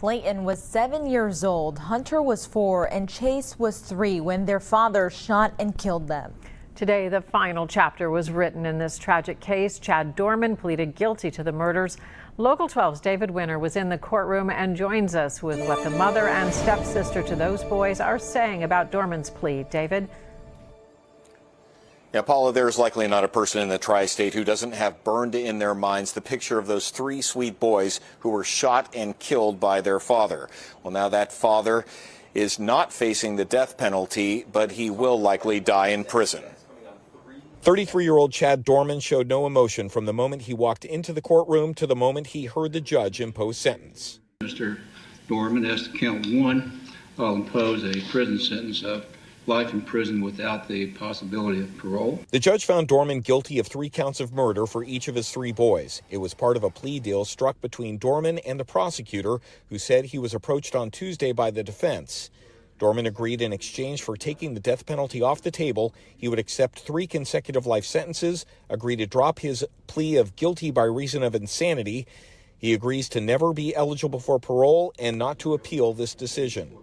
Clayton was 7 years old, Hunter was 4, and Chase was 3 when their father shot and killed them. Today, the final chapter was written in this tragic case. Chad Dorman pleaded guilty to the murders. Local 12's David Winter was in the courtroom and joins us with what the mother and stepsister to those boys are saying about Dorman's plea. David? Yeah, Paula, there's likely not a person in the tri-state who doesn't have burned in their minds the picture of those 3 sweet boys who were shot and killed by their father. Well, now that father is not facing the death penalty, but he will likely die in prison. 33-year-old Chad Dorman showed no emotion from the moment he walked into the courtroom to the moment he heard the judge impose sentence. Mr. Dorman, as to count 1, I'll impose a prison sentence of life in prison without the possibility of parole. The judge found Dorman guilty of 3 counts of murder for each of his 3 boys. It was part of a plea deal struck between Dorman and the prosecutor, who said he was approached on Tuesday by the defense. Dorman agreed in exchange for taking the death penalty off the table, he would accept 3 consecutive life sentences, agree to drop his plea of guilty by reason of insanity. He agrees to never be eligible for parole and not to appeal this decision.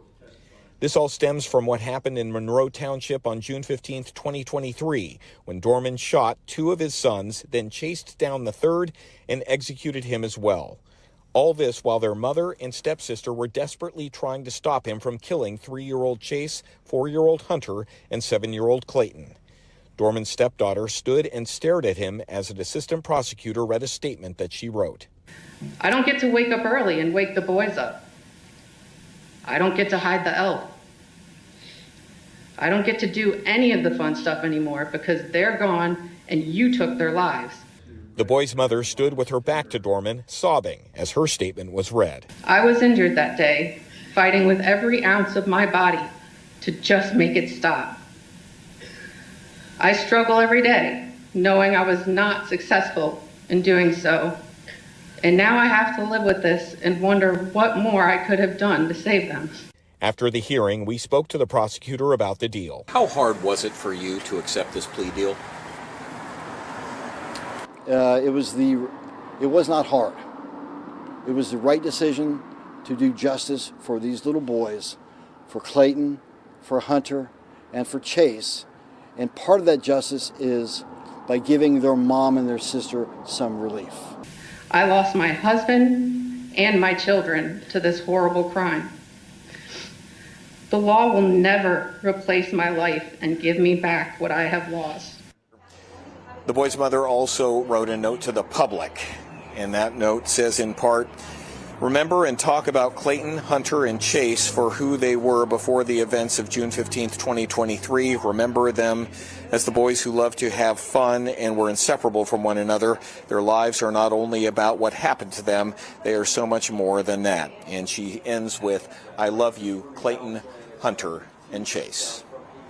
This all stems from what happened in Monroe Township on June 15, 2023, when Dorman shot 2 of his sons, then chased down the 3rd and executed him as well. All this while their mother and stepsister were desperately trying to stop him from killing 3-year-old Chase, 4-year-old Hunter, and 7-year-old Clayton. Dorman's stepdaughter stood and stared at him as an assistant prosecutor read a statement that she wrote. I don't get to wake up early and wake the boys up. I don't get to hide the elk. I don't get to do any of the fun stuff anymore because they're gone and you took their lives. The boy's mother stood with her back to Dorman, sobbing as her statement was read. I was injured that day, fighting with every ounce of my body to just make it stop. I struggle every day, knowing I was not successful in doing so. And now I have to live with this and wonder what more I could have done to save them. After the hearing, we spoke to the prosecutor about the deal. How hard was it for you to accept this plea deal? It was not hard. It was the right decision to do justice for these little boys, for Clayton, for Hunter, and for Chase. And part of that justice is by giving their mom and their sister some relief. I lost my husband and my children to this horrible crime. The law will never replace my life and give me back what I have lost. The boy's mother also wrote a note to the public, and that note says in part, remember and talk about Clayton, Hunter, and Chase for who they were before the events of June 15, 2023. Remember them as the boys who loved to have fun and were inseparable from one another. Their lives are not only about what happened to them, they are so much more than that. And she ends with, I love you, Clayton, Hunter, and Chase.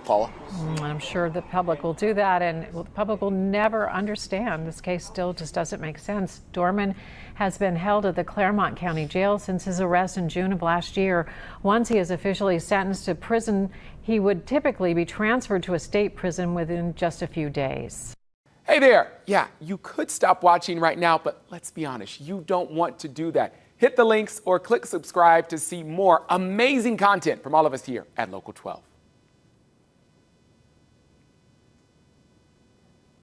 Paula? I'm sure the public will do that, and the public will never understand. This case still just doesn't make sense. Dorman has been held at the Claremont County Jail since his arrest in June of last year. Once he is officially sentenced to prison, he would typically be transferred to a state prison within just a few days. Hey there. Yeah, you could stop watching right now, but let's be honest, you don't want to do that. Hit the links or click subscribe to see more amazing content from all of us here at Local 12.